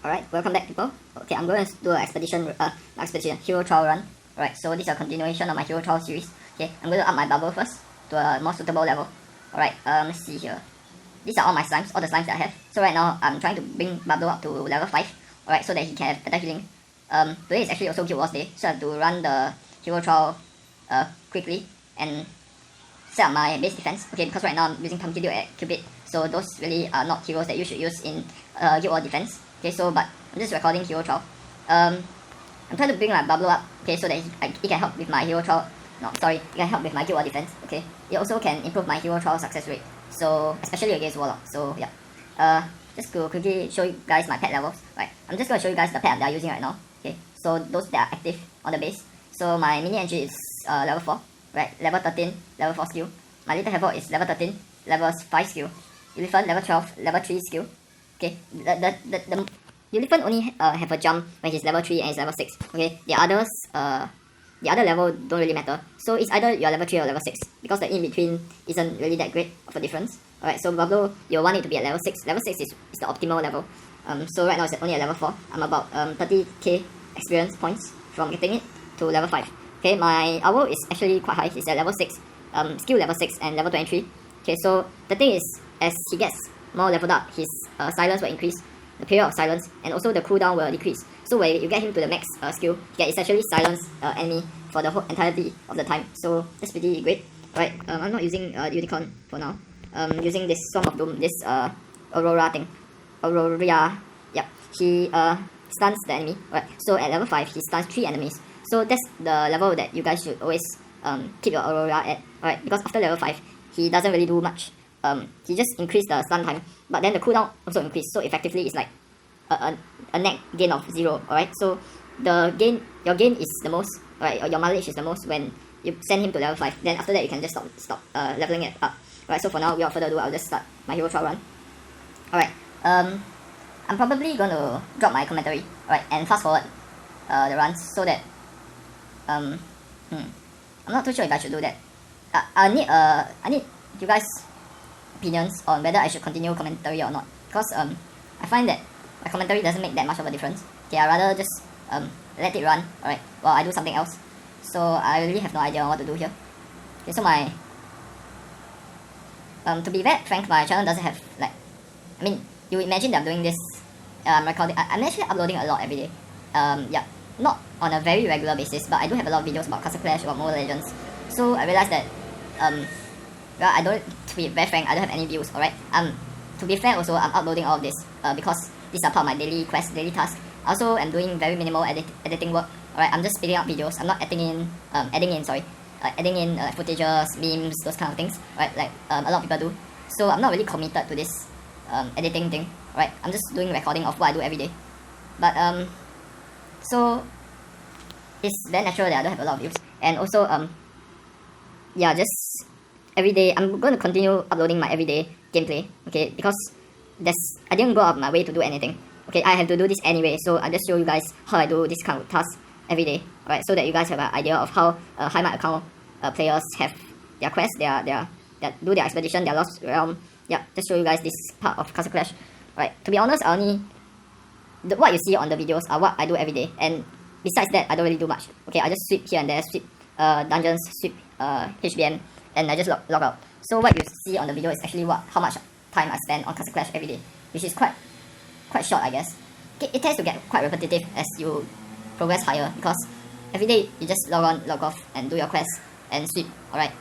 Alright, welcome back people. Okay, I'm going to do an expedition hero trial run. Alright, so this is a continuation of my hero trial series. Okay, I'm going to up my bubble first to a more suitable level. Alright, let's see here. These are all my slimes, all the slimes that I have. So right now, I'm trying to bring Bubble up to level 5. Alright, so that he can have better healing. Today is actually also Guild Wars Day, so I have to run the hero trial quickly and set up my base defense. Okay, because right now I'm using Pumpkin and Cupid, so those really are not heroes that you should use in Guild War defense. Okay, so but I'm just recording hero trial. I'm trying to bring my Bubble up, okay, so that it can help with my hero trial. No, sorry, it can help with my Guild War defense. Okay, it also can improve my hero trial success rate. So especially against Warlock. So yeah. Just to quickly show you guys my pet levels. Right, I'm just going to show you guys the pet that I'm using right now. Okay, so those that are active on the base. So my mini entry is level 4, right? Level 13, level 4 skill. My little Havoc is level 13, level 5 skill. Elephant level 12, level 3 skill. Okay, the Elephant only have a jump when he's level 3 and he's level 6. Okay, the other level don't really matter. So it's either you're level 3 or level 6, because the in-between isn't really that great of a difference. Alright, so Bubble, you'll want it to be at level 6. Level 6 is the optimal level. So right now it's only at level 4. I'm about 30k experience points from getting it to level 5. Okay, my Owl is actually quite high. He's at level 6, skill level 6 and level 23. Okay, so the thing is, as he gets more leveled up, his silence will increase, the period of silence, and also the cooldown will decrease. So when you get him to the max skill, you can essentially silence enemy for the whole entirety of the time. So that's pretty great. Alright, I'm not using Unicorn for now. Using this Swarm of Doom, this Aurora thing. Aurora, yeah. He stuns the enemy. Alright, so at level 5, he stuns 3 enemies. So that's the level that you guys should always keep your Aurora at. Alright, because after level 5, he doesn't really do much. He just increased the stun time, but then the cooldown also increased. So effectively, it's like a net gain of 0. Alright, so your gain is the most. Alright, your mileage is the most when you send him to level 5. Then after that, you can just stop leveling it up. Alright, so for now, without further ado, I'll just start my hero trial run. Alright, I'm probably going to drop my commentary, alright, and fast forward the runs so that I'm not too sure if I should do that. I need you guys' opinions on whether I should continue commentary or not, because I find that my commentary doesn't make that much of a difference. Okay, I rather just let it run, alright, while I do something else. So I really have no idea on what to do here. Okay, so my to be very frank, my channel doesn't have, like, I mean, you imagine that I'm doing this, I'm actually uploading a lot every day. Yeah, not on a very regular basis, but I do have a lot of videos about Castle Clash, about Mobile Legends. So I realized that, well, to be very frank, I don't have any views, alright? To be fair also, I'm uploading all of this, because these are part of my daily quest, daily task. I also am doing very minimal editing work, alright? I'm just speeding up videos, I'm not adding in footages, memes, those kind of things, right? Like a lot of people do. So I'm not really committed to this editing thing, right? I'm just doing recording of what I do every day. But so it's very natural that I don't have a lot of views. And also yeah, just every day I'm going to continue uploading my everyday gameplay, okay? Because I didn't go out of my way to do anything. Okay, I have to do this anyway, so I'll just show you guys how I do this kind of task every day, alright? So that you guys have an idea of how high my account players have their quests, do their expedition, their lost realm. Yeah, just show you guys this part of Castle Clash. Right, to be honest, what you see on the videos are what I do every day, and besides that, I don't really do much. Okay, I just sweep here and there, sweep dungeons, sweep HBM, and I just log out. So what you see on the video is actually how much time I spend on Castle Clash every day, which is quite short, I guess. Okay, it tends to get quite repetitive as you progress higher, because every day you just log on, log off, and do your quests and sweep. Alright,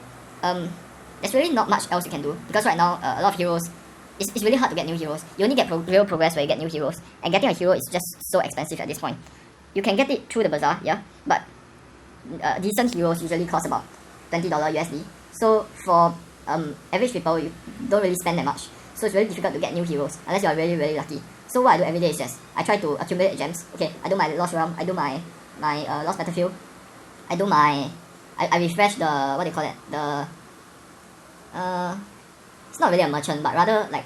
there's really not much else you can do, because right now a lot of heroes, it's really hard to get new heroes. You only get real progress when you get new heroes, and getting a hero is just so expensive at this point. You can get it through the bazaar, yeah, but decent heroes usually cost about $20 USD. So for average people, you don't really spend that much. So it's very difficult to get new heroes unless you are really, really lucky. So what I do every day is just I try to accumulate gems. Okay, I do my Lost Realm, I do my Lost Battlefield, I refresh the, what do you call it, it's not really a merchant, but rather like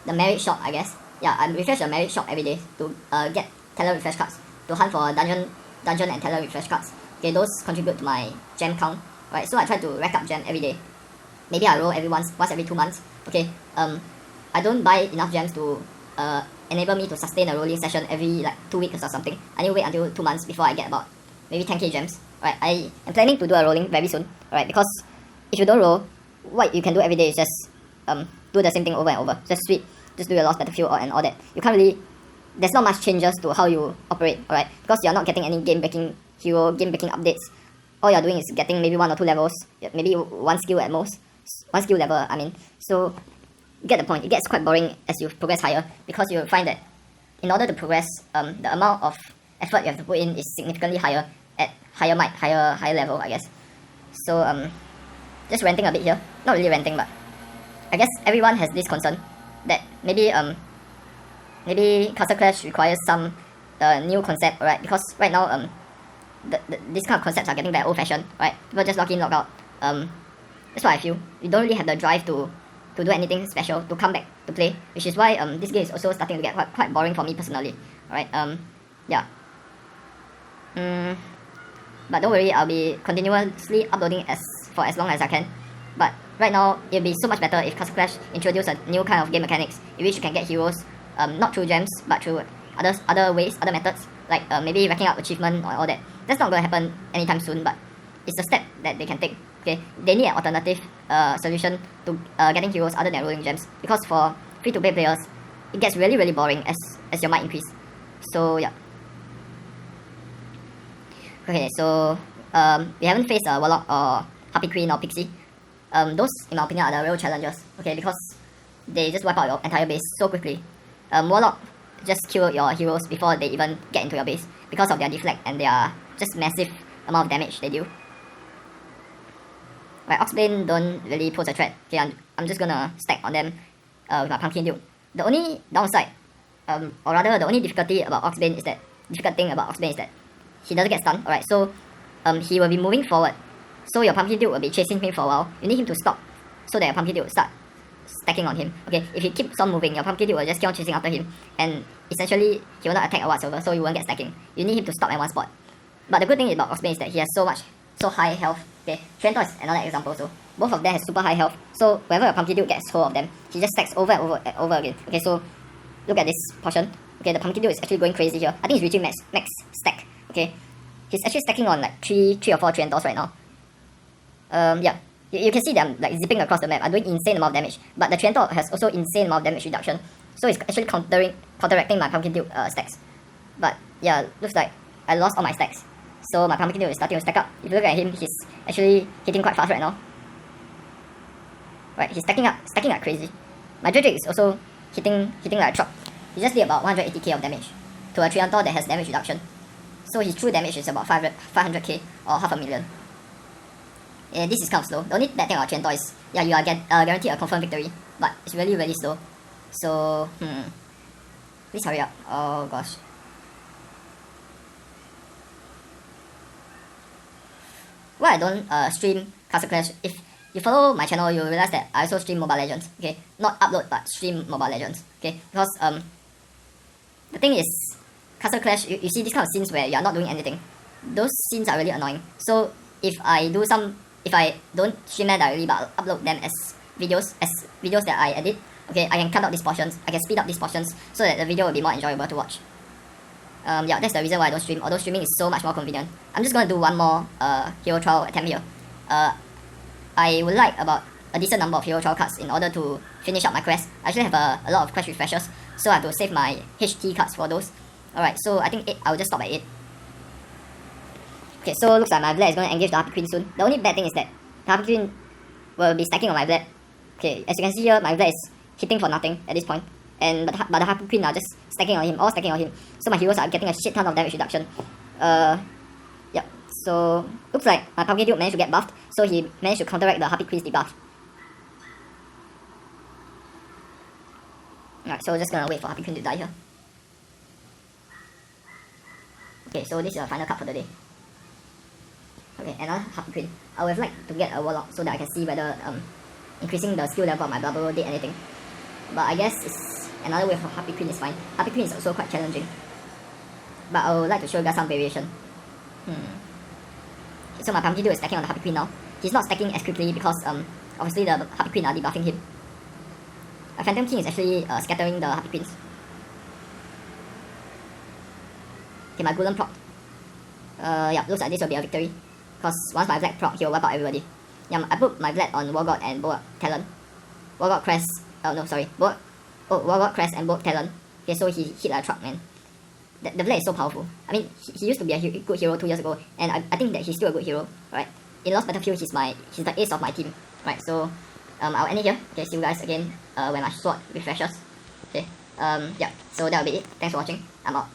the merit shop, I guess. Yeah, I refresh the merit shop every day to get talent refresh cards, to hunt for dungeon and talent refresh cards. Okay, those contribute to my gem count, right? So I try to rack up gem every day. Maybe I roll once every 2 months. Okay, I don't buy enough gems to enable me to sustain a rolling session every like 2 weeks or something. I need to wait until 2 months before I get about maybe 10k gems. Right, I am planning to do a rolling very soon. Right, because if you don't roll, what you can do every day is just do the same thing over and over. Just sweep, just do your lost battlefield and all that. You can't really, there's not much changes to how you operate, alright? Because you're not getting any game breaking hero, game breaking updates. All you're doing is getting maybe 1 or 2 levels, maybe 1 skill at most. 1 skill level, I mean. So, you get the point. It gets quite boring as you progress higher, because you'll find that in order to progress, the amount of effort you have to put in is significantly higher at higher might, higher level, I guess. So, just ranting a bit here. Not really ranting, but I guess everyone has this concern that maybe Castle Clash requires some new concept, right? Because right now these kind of concepts are getting very old-fashioned, right? People just log in, log out. That's what I feel. You don't really have the drive to do anything special, to come back to play, which is why this game is also starting to get quite boring for me personally. Alright, yeah. But don't worry, I'll be continuously uploading for as long as I can. But right now, it'll be so much better if Castle Clash introduce a new kind of game mechanics in which you can get heroes, not through gems, but through other ways, other methods, like maybe racking up achievement or all that. That's not going to happen anytime soon, but it's a step that they can take. Okay, they need an alternative solution to getting heroes other than rolling gems, because for free-to-play players, it gets really boring as your might increase. So yeah. Okay, so we haven't faced a Warlock or Harpy Queen or Pixie. Those, in my opinion, are the real challengers. Okay, because they just wipe out your entire base so quickly. Warlock just kill your heroes before they even get into your base because of their deflect and their just massive amount of damage they do. Right, Oxbane don't really pose a threat. Okay, I'm just gonna stack on them with my Pumpkin Duke. The only downside, or rather the only difficult thing about Oxbane is that he doesn't get stunned. Alright, so he will be moving forward. So your Pumpkin Duke will be chasing him for a while. You need him to stop so that your Pumpkin Duke will start stacking on him. Okay, if he keeps on moving, your Pumpkin Duke will just keep on chasing after him, and essentially he will not attack or whatsoever, so you won't get stacking. You need him to stop at one spot. But the good thing about Oxbane is that he has so high health. Okay, Trento is another example. So both of them have super high health. So whenever your Pumpkin Duke gets hold of them, he just stacks over and over again. Okay, so look at this portion. Okay, the Pumpkin Duke is actually going crazy here. I think he's reaching max stack. Okay, he's actually stacking on like three or four Trentos right now. Yeah, you can see them like zipping across the map. I'm doing insane amount of damage, but the Trento has also insane amount of damage reduction. So it's actually counteracting my Pumpkin Duke stacks. But yeah, looks like I lost all my stacks. So my Pumpkin Duke is starting to stack up. If you look at him, he's actually hitting quite fast right now. Right, he's stacking like crazy. My Drake is also hitting like a truck. He just did about 180k of damage to a Triantor that has damage reduction. So his true damage is about 500k or half a million. And this is kind of slow. The only bad thing about Triantor is, yeah, you are guaranteed a confirmed victory, but it's really slow. So, please hurry up. Oh gosh. Why I don't stream Castle Clash? If you follow my channel, you'll realize that I also stream Mobile Legends. Okay, not upload but stream Mobile Legends. Okay, because the thing is, Castle Clash, you see these kind of scenes where you are not doing anything. Those scenes are really annoying. So if I don't stream them directly but I'll upload them as videos that I edit, okay, I can cut out these portions. I can speed up these portions so that the video will be more enjoyable to watch. Yeah, that's the reason why I don't stream, although streaming is so much more convenient. I'm just gonna do one more hero trial attempt here. I would like about a decent number of hero trial cards in order to finish up my quest. I actually have a lot of quest refreshers, so I have to save my HT cards for those. Alright, so I think 8, I'll just stop at 8. Okay, so looks like my Vlad is going to engage the Harpy Queen soon. The only bad thing is that the Harpy Queen will be stacking on my Vlad. Okay, as you can see here, my Vlad is hitting for nothing at this point. But the Harpy Queen are just stacking on him, all stacking on him. So my heroes are getting a shit ton of damage reduction. Yeah, so looks like my Pumpkin Duke managed to get buffed, so he managed to counteract the Harpy Queen's debuff. Alright, so just gonna wait for Harpy Queen to die here. Okay, so this is our final card for the day. Okay, another Harpy Queen. I would have liked to get a Warlock so that I can see whether increasing the skill level of my Bubble did anything. But I guess it's another way for Harpy Queen is fine. Harpy Queen is also quite challenging. But I would like to show you guys some variation. So my Pumpkin Duke is stacking on the Harpy Queen now. He's not stacking as quickly because obviously the Harpy Queen are debuffing him. A Phantom King is actually scattering the Harpy Queens. Okay, my golem proc. Yeah, looks like this will be a victory. Because once my Vlad proc, he will wipe out everybody. Yeah, I put my Vlad on War God and Boa Talon. War God Crest. Oh no, sorry. War God Crest and Boa Talon. Okay, so he hit like a truck, man. The Vlad is so powerful. I mean, he used to be a good hero 2 years ago, and I think that he's still a good hero. Right? In Lost Battlefield, he's the ace of my team. Right? So I'll end it here. Okay, see you guys again when my sword refreshes. Okay. Yeah. So that'll be it. Thanks for watching. I'm out.